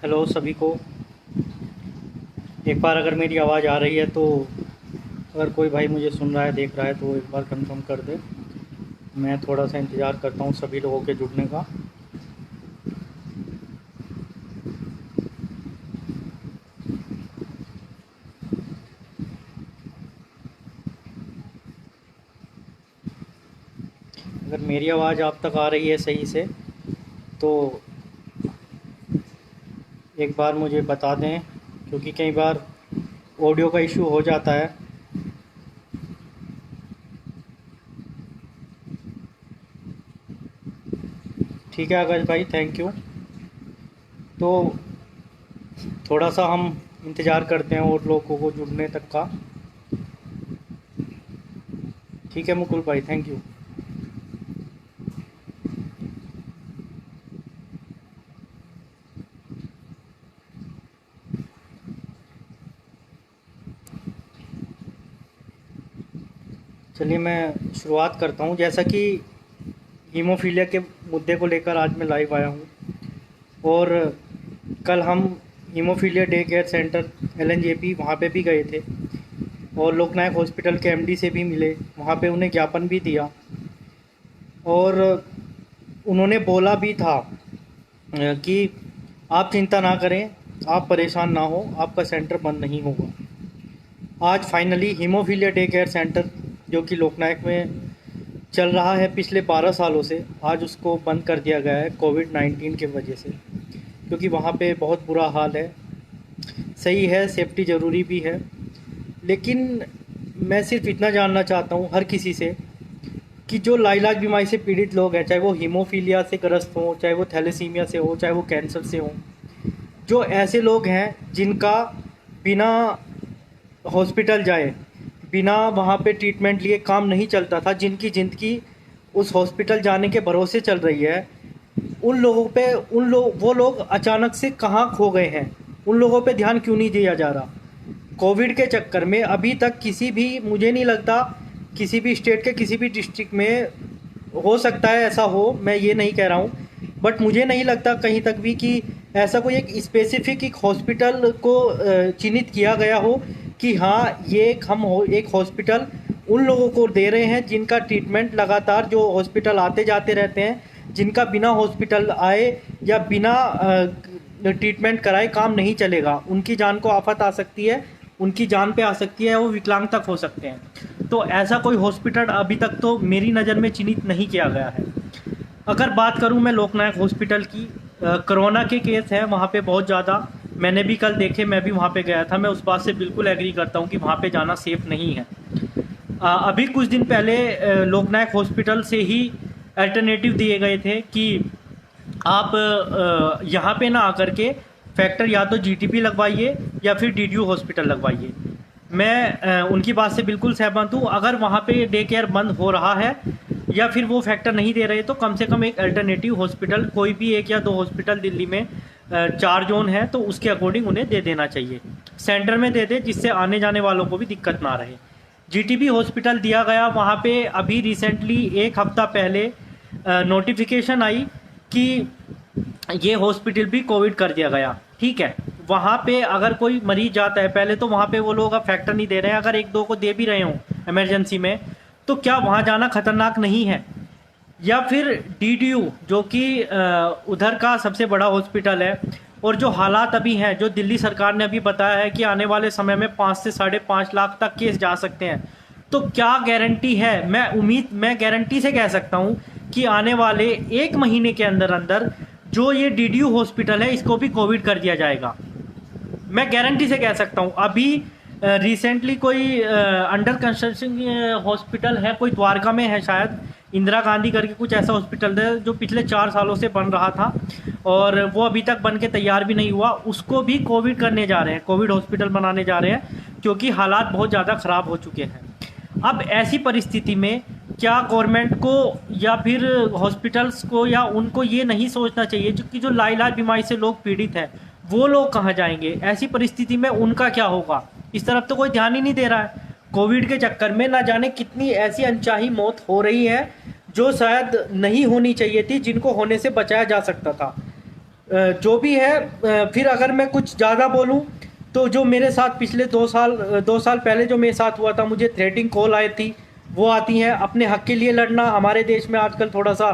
Hello सभी को। एक बार अगर मेरी आवाज़ आ रही है तो अगर कोई भाई मुझे सुन रहा है देख रहा है तो एक बार कंफर्म कर दे। मैं थोड़ा सा इंतज़ार करता हूँ सभी लोगों के जुड़ने का। अगर मेरी आवाज़ आप तक आ रही है सही से तो एक बार मुझे बता दें, क्योंकि कई बार ऑडियो का इशू हो जाता है। ठीक है आकाश भाई, थैंक यू। तो थोड़ा सा हम इंतज़ार करते हैं और लोगों को जुड़ने तक का। ठीक है मुकुल भाई, थैंक यू। चलिए मैं शुरुआत करता हूँ। जैसा कि हीमोफीलिया के मुद्दे को लेकर आज मैं लाइव आया हूँ, और कल हम haemophilia day care centre LNJP वहाँ पे भी गए थे और लोकनायक हॉस्पिटल के एमडी से भी मिले। वहाँ पे उन्हें ज्ञापन भी दिया और उन्होंने बोला भी था कि आप चिंता ना करें, आप परेशान ना हो, आपका सेंटर बंद नहीं होगा। आज finally haemophilia day care centre जो कि लोकनायक में चल रहा है पिछले 12 सालों से, आज उसको बंद कर दिया गया है कोविड-19 की वजह से, क्योंकि वहाँ पे बहुत बुरा हाल है। सही है, सेफ्टी ज़रूरी भी है, लेकिन मैं सिर्फ इतना जानना चाहता हूँ हर किसी से कि जो लाइलाज बीमारी से पीड़ित लोग हैं, चाहे वो हीमोफीलिया से ग्रस्त हों, चाहे वो थैलेसीमिया से हो, चाहे वो कैंसर से हों, जो ऐसे लोग हैं जिनका बिना हॉस्पिटल जाए, बिना वहाँ पे ट्रीटमेंट लिए काम नहीं चलता था, जिनकी ज़िंदगी उस हॉस्पिटल जाने के भरोसे चल रही है, उन लोगों पे वो लोग अचानक से कहाँ खो गए हैं? उन लोगों पे ध्यान क्यों नहीं दिया जा रहा? कोविड के चक्कर में अभी तक किसी भी, मुझे नहीं लगता किसी भी स्टेट के किसी भी डिस्ट्रिक्ट में, हो सकता है ऐसा हो, मैं ये नहीं कह रहा हूँ, बट मुझे नहीं लगता कहीं तक भी कि ऐसा कोई एक स्पेसिफिक एक हॉस्पिटल को चिन्हित किया गया हो कि हाँ ये एक हॉस्पिटल उन लोगों को दे रहे हैं जिनका ट्रीटमेंट लगातार, जो हॉस्पिटल आते जाते रहते हैं, जिनका बिना हॉस्पिटल आए या बिना ट्रीटमेंट कराए काम नहीं चलेगा, उनकी जान को आफत आ सकती है, उनकी जान पे आ सकती है, वो विकलांग तक हो सकते हैं। तो ऐसा कोई हॉस्पिटल अभी तक तो मेरी नज़र में चिन्हित नहीं किया गया है। अगर बात करूं मैं लोकनायक हॉस्पिटल की, कोरोना के केस हैं वहाँ पे बहुत ज़्यादा, मैंने भी कल देखे, मैं भी वहाँ पे गया था, मैं उस बात से बिल्कुल एग्री करता हूँ कि वहाँ पे जाना सेफ़ नहीं है। अभी कुछ दिन पहले लोकनायक हॉस्पिटल से ही अल्टरनेटिव दिए गए थे कि आप यहाँ पे ना आकर के फैक्टर या तो जीटीपी लगवाइए या फिर डीडीयू हॉस्पिटल लगवाइए। मैं उनकी बात से बिल्कुल सहमत हूँ। अगर वहाँ पे डे केयर बंद हो रहा है या फिर वो फैक्टर नहीं दे रहे तो कम से कम एक अल्टरनेटिव हॉस्पिटल, कोई भी एक या दो हॉस्पिटल दिल्ली में 4 जोन है तो उसके अकॉर्डिंग उन्हें दे देना चाहिए, सेंटर में दे दे, जिससे आने जाने वालों को भी दिक्कत ना रहे। जीटीबी हॉस्पिटल दिया गया, वहाँ पे अभी रिसेंटली एक हफ्ता पहले नोटिफिकेशन आई कि ये हॉस्पिटल भी कोविड कर दिया गया। ठीक है, वहाँ पे अगर कोई मरीज जाता है, पहले तो वहाँ पे वो लोग अब फैक्टर नहीं दे रहे हैं, अगर एक दो को दे भी रहे हों इमरजेंसी में, तो क्या वहाँ जाना खतरनाक नहीं है? या फिर डीडीयू जो कि उधर का सबसे बड़ा हॉस्पिटल है, और जो हालात अभी हैं, जो दिल्ली सरकार ने अभी बताया है कि आने वाले समय में 5 से 5.5 लाख तक केस जा सकते हैं, तो क्या गारंटी है? मैं गारंटी से कह सकता हूँ कि आने वाले 1 महीने के अंदर अंदर जो ये डीडीयू हॉस्पिटल है इसको भी कोविड कर दिया जाएगा। मैं गारंटी से कह सकता हूँ। अभी रिसेंटली कोई अंडर कंस्ट्रक्शन हॉस्पिटल है, कोई द्वारका में है शायद, इंदिरा गांधी करके कुछ ऐसा हॉस्पिटल है जो पिछले 4 सालों से बन रहा था और वो अभी तक बन के तैयार भी नहीं हुआ, उसको भी कोविड करने जा रहे हैं, कोविड हॉस्पिटल बनाने जा रहे हैं, क्योंकि हालात बहुत ज़्यादा ख़राब हो चुके हैं। अब ऐसी परिस्थिति में क्या गवर्नमेंट को या फिर हॉस्पिटल्स को या उनको ये नहीं सोचना चाहिए कि जो लाइलाज बीमारी से लोग पीड़ित हैं वो लोग कहाँ जाएंगे? ऐसी परिस्थिति में उनका क्या होगा? इस तरफ तो कोई ध्यान ही नहीं दे रहा है। कोविड के चक्कर में ना जाने कितनी ऐसी अनचाही मौत हो रही है जो शायद नहीं होनी चाहिए थी, जिनको होने से बचाया जा सकता था। जो भी है, फिर अगर मैं कुछ ज़्यादा बोलूँ तो जो मेरे साथ पिछले 2 साल पहले जो मेरे साथ हुआ था, मुझे थ्रेटिंग कॉल आई थी, वो आती हैं। अपने हक के लिए लड़ना हमारे देश में आजकल थोड़ा सा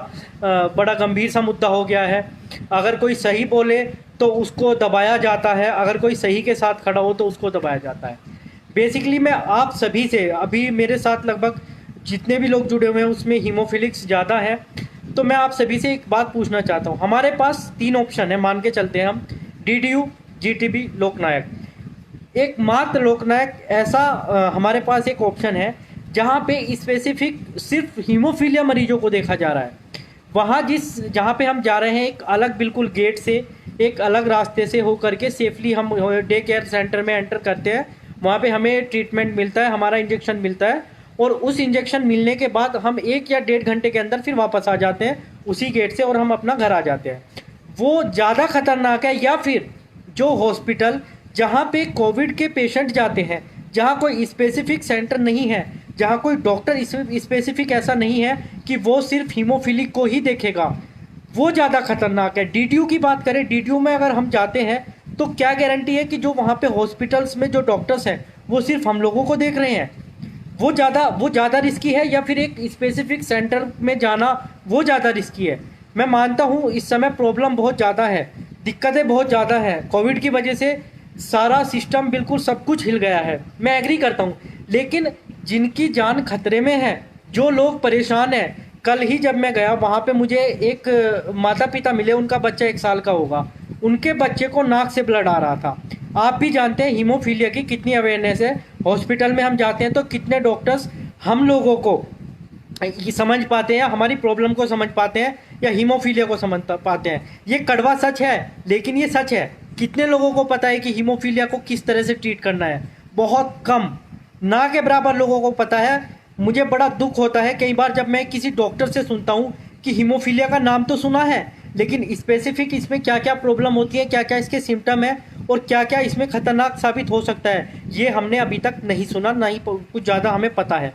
बड़ा गंभीर सा मुद्दा हो गया है। अगर कोई सही बोले तो उसको दबाया जाता है, अगर कोई सही के साथ खड़ा हो तो उसको दबाया जाता है। बेसिकली मैं आप सभी से, अभी मेरे साथ लगभग जितने भी लोग जुड़े हुए हैं उसमें हीमोफिलिक्स ज़्यादा है, तो मैं आप सभी से एक बात पूछना चाहता हूँ। हमारे पास 3 ऑप्शन है, मान के चलते हैं हम, डीडीयू, जीटीबी, लोकनायक। एकमात्र लोकनायक ऐसा हमारे पास एक ऑप्शन है जहाँ पे स्पेसिफिक सिर्फ हीमोफीलिया मरीजों को देखा जा रहा है। वहाँ जहाँ पे हम जा रहे हैं, एक अलग बिल्कुल गेट से, एक अलग रास्ते से होकर के सेफली हम डे केयर सेंटर में एंटर करते हैं। वहाँ पे हमें ट्रीटमेंट मिलता है, हमारा इंजेक्शन मिलता है, और उस इंजेक्शन मिलने के बाद हम 1 या 1.5 घंटे के अंदर फिर वापस आ जाते हैं उसी गेट से, और हम अपना घर आ जाते हैं। वो ज़्यादा खतरनाक है, या फिर जो हॉस्पिटल जहाँ पे कोविड के पेशेंट जाते हैं, जहाँ कोई स्पेसिफिक सेंटर नहीं है, जहाँ कोई डॉक्टर स्पेसिफिक ऐसा नहीं है कि वो सिर्फ हीमोफिलिक को ही देखेगा, वो ज़्यादा खतरनाक है। डीडीयू की बात करें, डीडीयू में अगर हम जाते हैं तो क्या गारंटी है कि जो वहाँ पे हॉस्पिटल्स में जो डॉक्टर्स हैं वो सिर्फ हम लोगों को देख रहे हैं? वो ज़्यादा रिस्की है, या फिर एक स्पेसिफिक सेंटर में जाना वो ज़्यादा रिस्की है? मैं मानता हूँ इस समय प्रॉब्लम बहुत ज़्यादा है, दिक्कतें बहुत ज़्यादा है, कोविड की वजह से सारा सिस्टम बिल्कुल सब कुछ हिल गया है, मैं एग्री करता हूँ। लेकिन जिनकी जान खतरे में है, जो लोग परेशान हैं, कल ही जब मैं गया वहाँ पे मुझे एक माता पिता मिले, उनका बच्चा 1 साल का होगा, उनके बच्चे को नाक से ब्लड आ रहा था। आप भी जानते हैं हीमोफीलिया की कितनी अवेयरनेस है। हॉस्पिटल में हम जाते हैं तो कितने डॉक्टर्स हम लोगों को ये समझ पाते हैं, हमारी प्रॉब्लम को समझ पाते हैं, या हीमोफीलिया को समझ पाते हैं। ये कड़वा सच है, लेकिन ये सच है। कितने लोगों को पता है कि हीमोफीलिया को किस तरह से ट्रीट करना है? बहुत कम, ना के बराबर लोगों को पता है। मुझे बड़ा दुख होता है कई बार जब मैं किसी डॉक्टर से सुनता हूँ कि हीमोफीलिया का नाम तो सुना है, लेकिन स्पेसिफिक इसमें क्या क्या प्रॉब्लम होती है, क्या क्या इसके सिम्टम है, और क्या क्या इसमें खतरनाक साबित हो सकता है, ये हमने अभी तक नहीं सुना, ना ही कुछ ज़्यादा हमें पता है।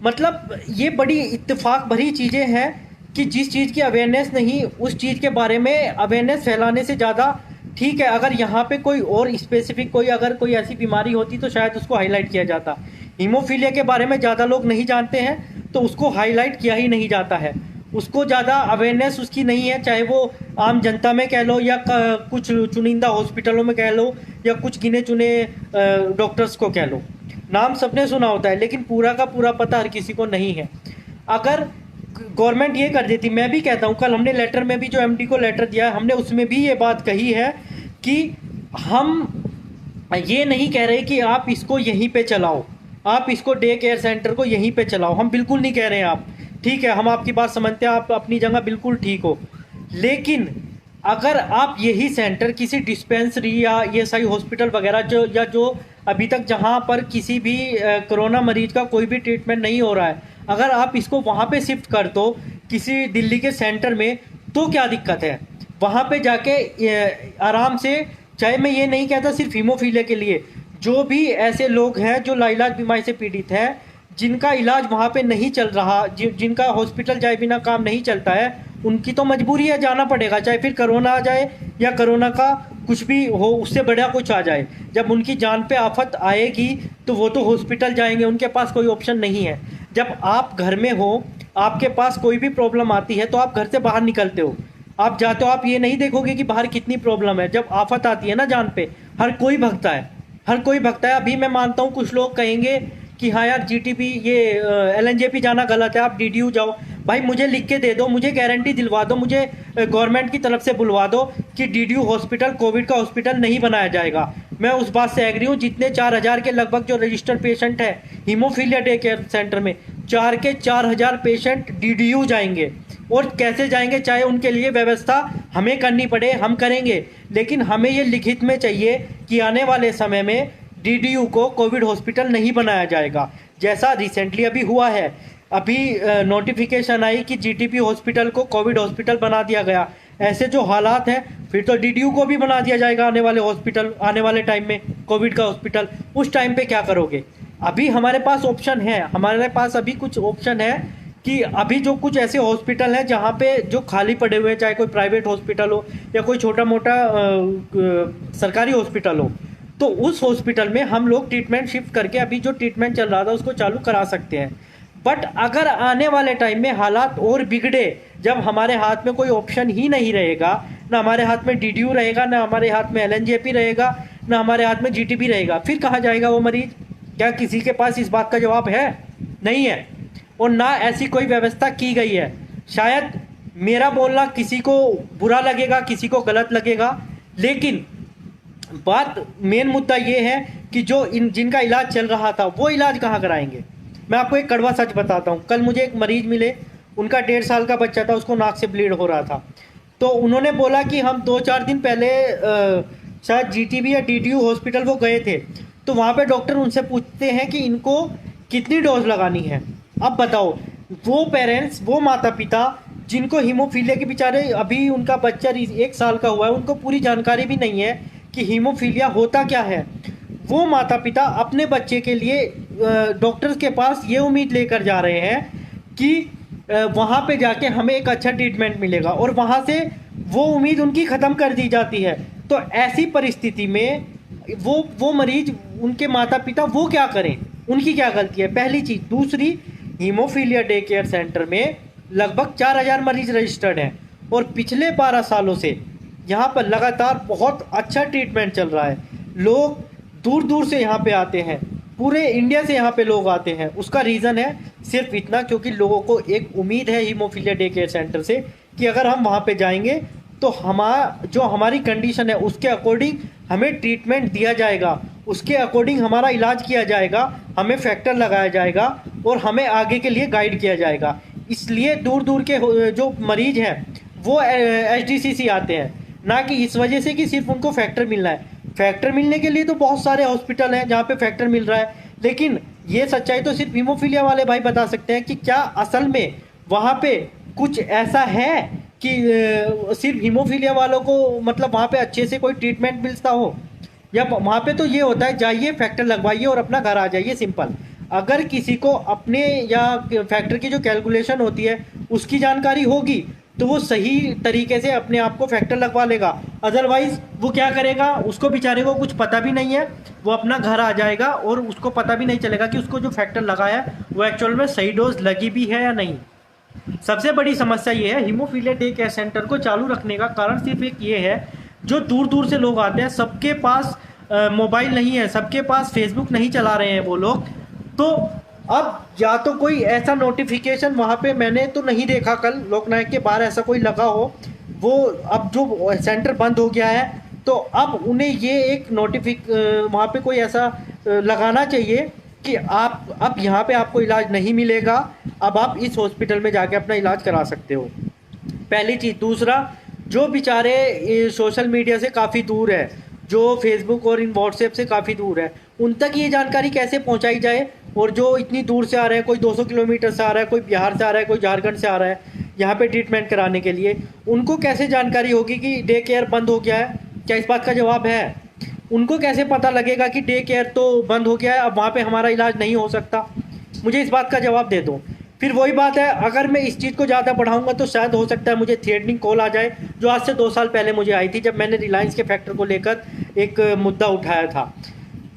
मतलब ये बड़ी इत्तेफाक भरी चीज़ें हैं कि जिस चीज़ की अवेयरनेस नहीं, उस चीज़ के बारे में अवेयरनेस फैलाने से ज़्यादा ठीक है अगर यहाँ पे कोई और स्पेसिफिक अगर कोई ऐसी बीमारी होती तो शायद उसको हाईलाइट किया जाता। हीमोफीलिया के बारे में ज़्यादा लोग नहीं जानते हैं तो उसको हाईलाइट किया ही नहीं जाता है, उसको ज़्यादा अवेयरनेस उसकी नहीं है, चाहे वो आम जनता में कह लो, या कुछ चुनिंदा हॉस्पिटलों में कह लो, या कुछ गिने चुने डॉक्टर्स को कह लो। नाम सबने सुना होता है, लेकिन पूरा का पूरा पता हर किसी को नहीं है। अगर गवर्नमेंट ये कर देती, मैं भी कहता हूँ, कल हमने लेटर में भी जो एमडी को लेटर दिया है, हमने उसमें भी ये बात कही है कि हम ये नहीं कह रहे कि आप इसको यहीं पे चलाओ, आप इसको डे केयर सेंटर को यहीं पे चलाओ, हम बिल्कुल नहीं कह रहे हैं। आप ठीक है, हम आपकी बात समझते हैं, आप अपनी जगह बिल्कुल ठीक हो, लेकिन अगर आप यही सेंटर किसी डिस्पेंसरी या ये सही हॉस्पिटल वगैरह जो अभी तक जहाँ पर किसी भी कोरोना मरीज का कोई भी ट्रीटमेंट नहीं हो रहा है, अगर आप इसको वहाँ पे शिफ्ट कर दो किसी दिल्ली के सेंटर में, तो क्या दिक्कत है? वहाँ पे जाके आराम से, चाहे मैं ये नहीं कहता सिर्फ हीमोफीलिया के लिए, जो भी ऐसे लोग हैं जो लाइलाज बीमारी से पीड़ित हैं, जिनका इलाज वहाँ पे नहीं चल रहा, जिनका हॉस्पिटल जाए बिना काम नहीं चलता है, उनकी तो मजबूरी है, जाना पड़ेगा, चाहे फिर कोरोना आ जाए या कोरोना का कुछ भी हो, उससे बड़ा कुछ आ जाए। जब उनकी जान पे आफत आएगी तो वो तो हॉस्पिटल जाएंगे, उनके पास कोई ऑप्शन नहीं है। जब आप घर में हो, आपके पास कोई भी प्रॉब्लम आती है तो आप घर से बाहर निकलते हो, आप जाते हो, आप ये नहीं देखोगे कि बाहर कितनी प्रॉब्लम है। जब आफत आती है ना जान पे, हर कोई भगता है, हर कोई भगता है। अभी मैं मानता हूँ कुछ लोग कहेंगे कि हाँ यार जीटीपी ये एलएनजेपी जाना गलत है, आप डीडीयू जाओ। भाई मुझे लिख के दे दो, मुझे गारंटी दिलवा दो, मुझे गवर्नमेंट की तरफ से बुलवा दो कि डीडीयू हॉस्पिटल कोविड का हॉस्पिटल नहीं बनाया जाएगा। मैं उस बात से एग्री हूँ। जितने 4000 के लगभग जो रजिस्टर्ड पेशेंट है हीमोफीलिया डे केयर सेंटर में, 4 के 4000 पेशेंट डीडीयू जाएंगे। और कैसे जाएंगे, चाहे उनके लिए व्यवस्था हमें करनी पड़े, हम करेंगे, लेकिन हमें ये लिखित में चाहिए कि आने वाले समय में डीडीयू को कोविड हॉस्पिटल नहीं बनाया जाएगा, जैसा रिसेंटली अभी हुआ है। अभी नोटिफिकेशन आई कि जीटीपी हॉस्पिटल को कोविड हॉस्पिटल बना दिया गया। ऐसे जो हालात हैं, फिर तो डीडीयू को भी बना दिया जाएगा आने वाले हॉस्पिटल, आने वाले टाइम में कोविड का हॉस्पिटल। उस टाइम पे क्या करोगे? अभी हमारे पास ऑप्शन है, हमारे पास अभी कुछ ऑप्शन है कि अभी जो कुछ ऐसे हॉस्पिटल हैं जहाँ पे जो खाली पड़े हुए हैं, चाहे कोई प्राइवेट हॉस्पिटल हो या कोई छोटा मोटा सरकारी हॉस्पिटल हो, तो उस हॉस्पिटल में हम लोग ट्रीटमेंट शिफ्ट करके अभी जो ट्रीटमेंट चल रहा था उसको चालू करा सकते हैं। बट अगर आने वाले टाइम में हालात और बिगड़े, जब हमारे हाथ में कोई ऑप्शन ही नहीं रहेगा, ना हमारे हाथ में डीडीयू रहेगा, ना हमारे हाथ में एलएनजेपी रहेगा, ना हमारे हाथ में जीटीबी रहेगा, फिर कहाँ जाएगा वो मरीज? क्या किसी के पास इस बात का जवाब है? नहीं है। और ना ऐसी कोई व्यवस्था की गई है। शायद मेरा बोलना किसी को बुरा लगेगा, किसी को गलत लगेगा, लेकिन बात मेन मुद्दा ये है कि जो जिनका इलाज चल रहा था वो इलाज कहाँ कराएंगे। मैं आपको एक कड़वा सच बताता हूँ। कल मुझे एक मरीज मिले, उनका 1.5 साल का बच्चा था, उसको नाक से ब्लीड हो रहा था। तो उन्होंने बोला कि हम 2-4 दिन पहले शायद जीटीबी या डीडीयू हॉस्पिटल वो गए थे, तो वहाँ पे डॉक्टर उनसे पूछते हैं कि इनको कितनी डोज लगानी है। अब बताओ, वो पेरेंट्स, वो माता पिता जिनको हीमोफीलिया के बेचारे, अभी उनका बच्चा 1 साल का हुआ है, उनको पूरी जानकारी भी नहीं है कि हीमोफीलिया होता क्या है। वो माता पिता अपने बच्चे के लिए डॉक्टर्स के पास ये उम्मीद लेकर जा रहे हैं कि वहाँ पे जाके हमें एक अच्छा ट्रीटमेंट मिलेगा, और वहाँ से वो उम्मीद उनकी ख़त्म कर दी जाती है। तो ऐसी परिस्थिति में वो मरीज, उनके माता पिता वो क्या करें? उनकी क्या गलती है? पहली चीज़। दूसरी, हीमोफीलिया डे केयर सेंटर में लगभग 4,000 मरीज रजिस्टर्ड हैं, और पिछले 12 सालों से यहाँ पर लगातार बहुत अच्छा ट्रीटमेंट चल रहा है। लोग दूर दूर से यहाँ पे आते हैं, पूरे इंडिया से यहाँ पे लोग आते हैं। उसका रीज़न है सिर्फ इतना, क्योंकि लोगों को एक उम्मीद है हीमोफीलिया डे केयर सेंटर से कि अगर हम वहाँ पे जाएंगे तो हमारी कंडीशन है उसके अकॉर्डिंग हमें ट्रीटमेंट दिया जाएगा, उसके अकॉर्डिंग हमारा इलाज किया जाएगा, हमें फैक्टर लगाया जाएगा और हमें आगे के लिए गाइड किया जाएगा। इसलिए दूर दूर के जो मरीज हैं वो HDCC आते हैं, ना कि इस वजह से कि सिर्फ उनको फैक्टर मिलना है। फैक्टर मिलने के लिए तो बहुत सारे हॉस्पिटल हैं जहाँ पे फैक्टर मिल रहा है, लेकिन ये सच्चाई तो सिर्फ हीमोफीलिया वाले भाई बता सकते हैं कि क्या असल में वहाँ पे कुछ ऐसा है कि सिर्फ हीमोफीलिया वालों को मतलब वहाँ पे अच्छे से कोई ट्रीटमेंट मिलता हो, या वहाँ पे तो ये होता है जाइए फैक्टर लगवाइए और अपना घर आ जाइए, सिंपल। अगर किसी को अपने या फैक्टर की जो कैलकुलेशन होती है उसकी जानकारी होगी तो वो सही तरीके से अपने आप को फैक्टर लगवा लेगा। अदरवाइज़ वो क्या करेगा, उसको बेचारे को कुछ पता भी नहीं है, वो अपना घर आ जाएगा और उसको पता भी नहीं चलेगा कि उसको जो फैक्टर लगाया है वो एक्चुअल में सही डोज लगी भी है या नहीं। सबसे बड़ी समस्या ये है, हीमोफीलिया डे केयर सेंटर को चालू रखने का कारण सिर्फ एक ये है, जो दूर दूर से लोग आते हैं, सबके पास मोबाइल नहीं है, सबके पास फेसबुक नहीं चला रहे हैं वो लोग। तो अब या तो कोई ऐसा नोटिफिकेशन वहाँ पे मैंने तो नहीं देखा कल लोकनायक के बाहर ऐसा कोई लगा हो, वो अब जो सेंटर बंद हो गया है तो अब उन्हें ये एक वहाँ पे कोई ऐसा लगाना चाहिए कि आप अब यहाँ पे आपको इलाज नहीं मिलेगा, अब आप इस हॉस्पिटल में जाके अपना इलाज करा सकते हो। पहली चीज़। दूसरा, जो बेचारे सोशल मीडिया से काफ़ी दूर है, जो फेसबुक और इन व्हाट्सएप से काफ़ी दूर है, उन तक ये जानकारी कैसे पहुंचाई जाए। और जो इतनी दूर से आ रहे हैं, कोई 200 किलोमीटर से आ रहा है, कोई बिहार से आ रहा है, कोई झारखंड से आ रहा है यहाँ पे ट्रीटमेंट कराने के लिए, उनको कैसे जानकारी होगी कि डे केयर बंद हो गया है? क्या इस बात का जवाब है? उनको कैसे पता लगेगा कि डे केयर तो बंद हो गया है, अब वहाँ पे हमारा इलाज नहीं हो सकता? मुझे इस बात का जवाब दे दो। फिर वही बात है, अगर मैं इस चीज़ को ज़्यादा बढ़ाऊंगा तो शायद हो सकता है मुझे थ्रेटनिंग कॉल आ जाए, जो आज से 2 साल पहले मुझे आई थी जब मैंने रिलायंस के फैक्टर को लेकर एक मुद्दा उठाया था।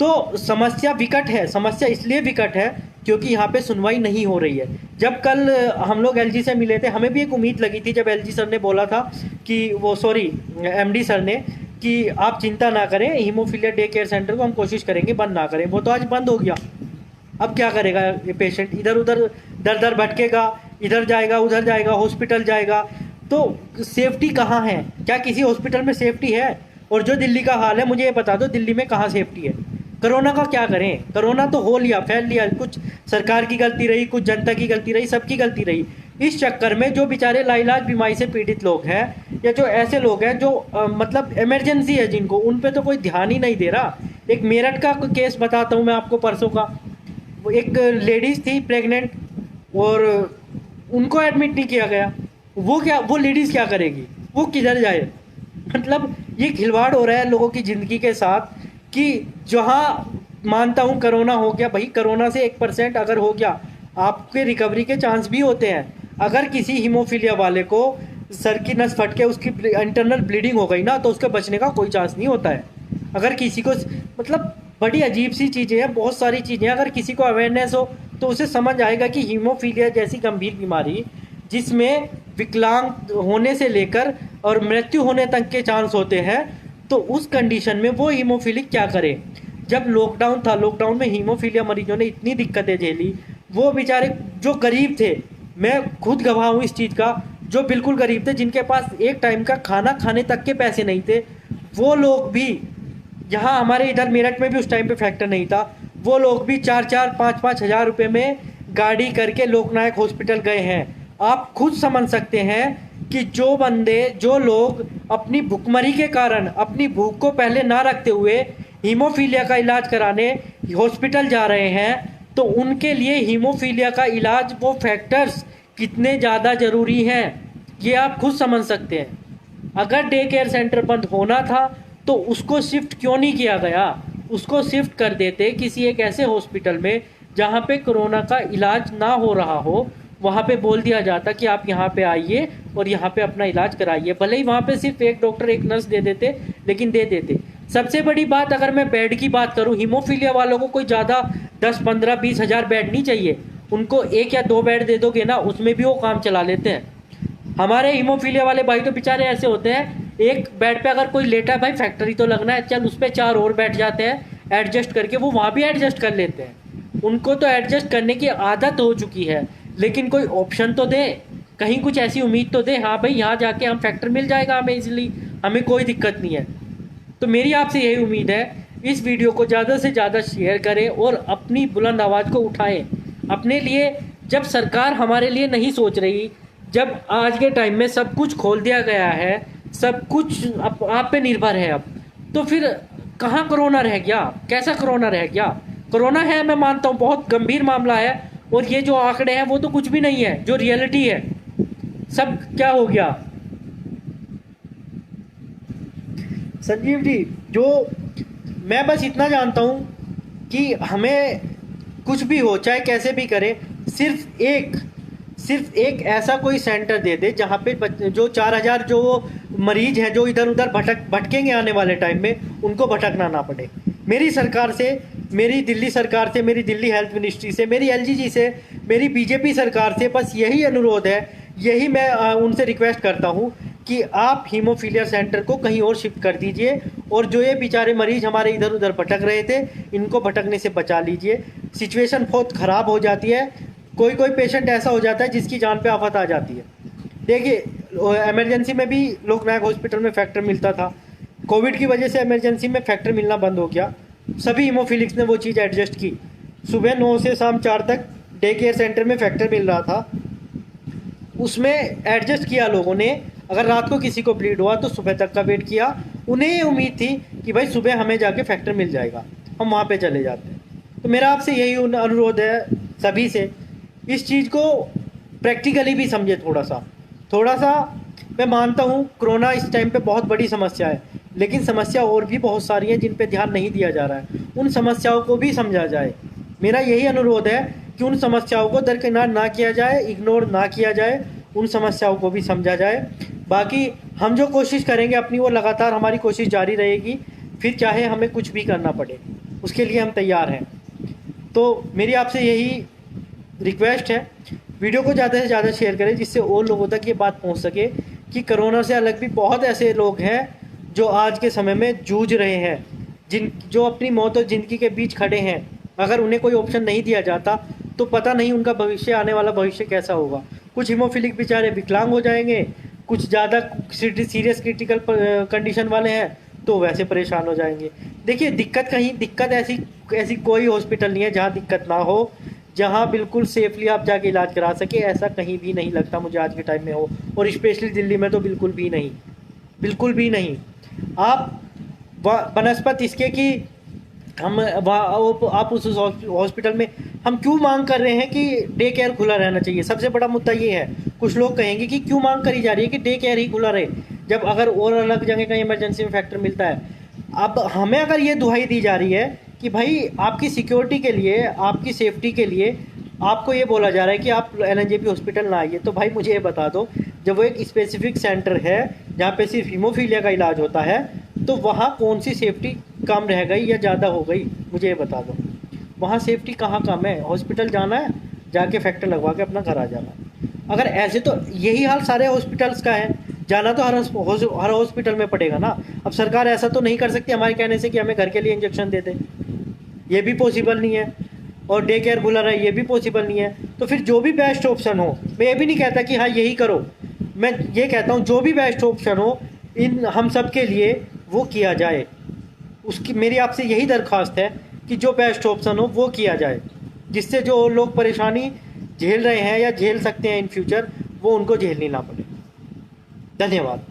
तो समस्या विकट है। समस्या इसलिए विकट है क्योंकि यहाँ पे सुनवाई नहीं हो रही है। जब कल हम लोग एलजी से मिले थे, हमें भी एक उम्मीद लगी थी जब एलजी सर ने बोला था कि एमडी सर ने कि आप चिंता ना करें, हीमोफीलिया डे केयर सेंटर को हम कोशिश करेंगे बंद ना करें। वो तो आज बंद हो गया। अब क्या करेगा ये पेशेंट? इधर उधर दर दर भटकेगा, इधर जाएगा उधर जाएगा, हॉस्पिटल जाएगा, तो सेफ्टी कहाँ है? क्या किसी हॉस्पिटल में सेफ्टी है? और जो दिल्ली का हाल है, मुझे ये बता दो दिल्ली में कहाँ सेफ्टी है? कोरोना का क्या करें? कोरोना तो हो लिया, फैल लिया, कुछ सरकार की गलती रही, कुछ जनता की गलती रही, सबकी गलती रही। इस चक्कर में जो बेचारे लाइलाज बीमारी से पीड़ित लोग हैं, या जो ऐसे लोग हैं जो मतलब इमरजेंसी है जिनको, उन पे तो कोई ध्यान ही नहीं दे रहा। एक मेरठ का केस बताता हूँ मैं आपको परसों का। वो एक लेडीज़ थी प्रेग्नेंट और उनको एडमिट नहीं किया गया। वो लेडीज़ क्या करेगी? वो किधर जाए? मतलब ये खिलवाड़ हो रहा है लोगों की ज़िंदगी के साथ कि जहाँ मानता हूँ कोरोना हो गया, भाई कोरोना से 1% अगर हो गया, आपके रिकवरी के चांस भी होते हैं। अगर किसी हीमोफीलिया वाले को सर की नस फट के उसकी इंटरनल ब्लीडिंग हो गई ना, तो उसके बचने का कोई चांस नहीं होता है। अगर किसी को मतलब बड़ी अजीब सी चीज़ें हैं, बहुत सारी चीज़ें, अगर किसी को अवेयरनेस हो तो उसे समझ आएगा कि हीमोफीलिया जैसी गंभीर बीमारी जिसमें विकलांग होने से लेकर और मृत्यु होने तक के चांस होते हैं, तो उस कंडीशन में वो हीमोफीलिक क्या करे। जब लॉकडाउन था, लॉकडाउन में हीमोफीलिया मरीजों ने इतनी दिक्कतें झेली, वो बेचारे जो गरीब थे, मैं खुद गवाह हूँ इस चीज़ का, जो बिल्कुल गरीब थे, जिनके पास एक टाइम का खाना खाने तक के पैसे नहीं थे, वो लोग भी, यहाँ हमारे इधर मेरठ में भी उस टाइम पे फैक्टर नहीं था, वो लोग भी 4-4 5-5 हज़ार रुपये में गाड़ी करके लोकनायक हॉस्पिटल गए हैं। आप खुद समझ सकते हैं कि जो बंदे, जो लोग अपनी भुखमरी के कारण अपनी भूख को पहले ना रखते हुए हीमोफीलिया का इलाज कराने हॉस्पिटल जा रहे हैं, तो उनके लिए हीमोफीलिया का इलाज, वो फैक्टर्स कितने ज़्यादा ज़रूरी हैं, ये आप खुद समझ सकते हैं। अगर डे केयर सेंटर बंद होना था तो उसको शिफ्ट क्यों नहीं किया गया? उसको शिफ्ट कर देते किसी एक ऐसे हॉस्पिटल में जहाँ पे कोरोना का इलाज ना हो रहा हो, वहाँ पे बोल दिया जाता कि आप यहाँ पे आइए और यहाँ पे अपना इलाज कराइए। भले ही वहाँ पे सिर्फ एक डॉक्टर एक नर्स दे देते, लेकिन दे देते। सबसे बड़ी बात, अगर मैं बेड की बात करूँ, हीमोफीलिया वालों को कोई ज़्यादा 10-15-20 हज़ार बेड नहीं चाहिए। उनको 1 या 2 बेड दे दोगे ना, उसमें भी वो काम चला लेते हैं। हमारे हीमोफीलिया वाले भाई तो बेचारे ऐसे होते हैं, एक बेड पे अगर कोई लेटा है, भाई फैक्ट्री तो लगना है, चल उस पर 4 और बैठ जाते हैं एडजस्ट करके, वो वहाँ भी एडजस्ट कर लेते हैं। उनको तो एडजस्ट करने की आदत हो चुकी है, लेकिन कोई ऑप्शन तो दे, कहीं कुछ ऐसी उम्मीद तो दे, हाँ भाई यहाँ जाके हम फैक्टर मिल जाएगा हमें इजीली, हमें कोई दिक्कत नहीं है। तो मेरी आपसे यही उम्मीद है, इस वीडियो को ज़्यादा से ज़्यादा शेयर करें और अपनी बुलंद आवाज़ को उठाएं अपने लिए। जब सरकार हमारे लिए नहीं सोच रही, जब आज के टाइम में सब कुछ खोल दिया गया है, सब कुछ आप पे निर्भर है अब, तो फिर कहाँ कोरोना रह गया? कैसा कोरोना रह गया? कोरोना है, मैं मानता हूँ बहुत गंभीर मामला है, और ये जो आंकड़े हैं वो तो कुछ भी नहीं है, जो रियलिटी है सब क्या हो गया। संजीव जी, जो मैं बस इतना जानता हूँ कि हमें कुछ भी हो, चाहे कैसे भी करें, सिर्फ एक ऐसा कोई सेंटर दे दे जहाँ पे जो 4,000 जो मरीज हैं जो इधर उधर भटकेंगे आने वाले टाइम में, उनको भटकना ना पड़े। मेरी सरकार से, मेरी दिल्ली सरकार से, मेरी दिल्ली हेल्थ मिनिस्ट्री से, मेरी एलजीजी से, मेरी बीजेपी सरकार से बस यही अनुरोध है, यही मैं उनसे रिक्वेस्ट करता हूँ कि आप हीमोफीलिया सेंटर को कहीं और शिफ्ट कर दीजिए, और जो ये बेचारे मरीज हमारे इधर उधर भटक रहे थे, इनको भटकने से बचा लीजिए। सिचुएशन बहुत ख़राब हो जाती है, कोई कोई पेशेंट ऐसा हो जाता है जिसकी जान पे आफत आ जाती है। देखिए, इमरजेंसी में भी लोकनायक हॉस्पिटल में फैक्टर मिलता था, कोविड की वजह से इमरजेंसी में फैक्टर मिलना बंद हो गया। सभी हीमोफिलिक्स ने वो चीज़ एडजस्ट की, सुबह 9 से शाम 4 तक डे केयर सेंटर में फैक्टर मिल रहा था, उसमें एडजस्ट किया लोगों ने। अगर रात को किसी को ब्लीड हुआ तो सुबह तक का वेट किया, उन्हें ये उम्मीद थी कि भाई सुबह हमें जाके फैक्टर मिल जाएगा, हम वहाँ पे चले जाते हैं। तो मेरा आपसे यही अनुरोध है सभी से, इस चीज़ को प्रैक्टिकली भी समझे थोड़ा सा। मैं मानता हूँ कोरोना इस टाइम पे बहुत बड़ी समस्या है, लेकिन समस्या और भी बहुत सारी हैं जिन पे ध्यान नहीं दिया जा रहा है, उन समस्याओं को भी समझा जाए। मेरा यही अनुरोध है कि उन समस्याओं को दरकिनार ना किया जाए, इग्नोर ना किया जाए, उन समस्याओं को भी समझा जाए। बाकी हम जो कोशिश करेंगे अपनी, वो लगातार हमारी कोशिश जारी रहेगी, फिर चाहे हमें कुछ भी करना पड़े, उसके लिए हम तैयार हैं। तो मेरी आपसे यही रिक्वेस्ट है, वीडियो को ज़्यादा से ज़्यादा शेयर करें, जिससे और लोगों तक ये बात पहुंच सके कि कोरोना से अलग भी बहुत ऐसे लोग हैं जो आज के समय में जूझ रहे हैं, जो अपनी मौत और ज़िंदगी के बीच खड़े हैं। अगर उन्हें कोई ऑप्शन नहीं दिया जाता तो पता नहीं उनका भविष्य, आने वाला भविष्य कैसा होगा। कुछ हीमोफिलिक बेचारे विकलांग हो जाएंगे, कुछ ज़्यादा सीरियस क्रिटिकल कंडीशन वाले हैं तो वैसे परेशान हो जाएंगे। देखिए, दिक्कत ऐसी कोई हॉस्पिटल नहीं है जहाँ दिक्कत ना हो, जहाँ बिल्कुल सेफली आप जाके इलाज करा सके, ऐसा कहीं भी नहीं लगता मुझे आज के टाइम में हो, और स्पेशली दिल्ली में तो बिल्कुल भी नहीं। आप बनस्पत इसके कि हम आप उस हॉस्पिटल में, हम क्यों मांग कर रहे हैं कि डे केयर खुला रहना चाहिए? सबसे बड़ा मुद्दा ये है। कुछ लोग कहेंगे कि क्यों मांग करी जा रही है कि डे केयर ही खुला रहे, जब अगर और अलग जगह का इमरजेंसी में फैक्टर मिलता है। अब हमें अगर ये दुहाई दी जा रही है कि भाई आपकी सिक्योरिटी के लिए, आपकी सेफ्टी के लिए आपको ये बोला जा रहा है कि आप एलएनजेपी हॉस्पिटल ना आइए। तो भाई मुझे ये बता दो, जब वो एक स्पेसिफिक सेंटर है जहाँ पे सिर्फ हीमोफीलिया का इलाज होता है, तो वहाँ कौन सी सेफ्टी कम रह गई या ज़्यादा हो गई, मुझे ये बता दो। वहाँ सेफ्टी कहाँ कम है? हॉस्पिटल जाना है, जाके फैक्टर लगवा के अपना घर आ जाना है। अगर ऐसे तो यही हाल सारे हॉस्पिटल्स का है, जाना तो हर हॉस्पिटल में पड़ेगा ना। अब सरकार ऐसा तो नहीं कर सकती हमारे कहने से कि हमें घर के लिए इंजेक्शन दे दे, ये भी पॉसिबल नहीं है। और डे केयर बुला रहा है, ये भी पॉसिबल नहीं है। तो फिर जो भी बेस्ट ऑप्शन हो, मैं ये भी नहीं कहता कि हाँ यही करो, मैं ये कहता हूँ जो भी बेस्ट ऑप्शन हो इन हम सब के लिए वो किया जाए। उसकी मेरी आपसे यही दरख्वास्त है कि जो बेस्ट ऑप्शन हो वो किया जाए, जिससे जो लोग परेशानी झेल रहे हैं या झेल सकते हैं इन फ्यूचर, वो उनको झेलनी ना पड़े। धन्यवाद।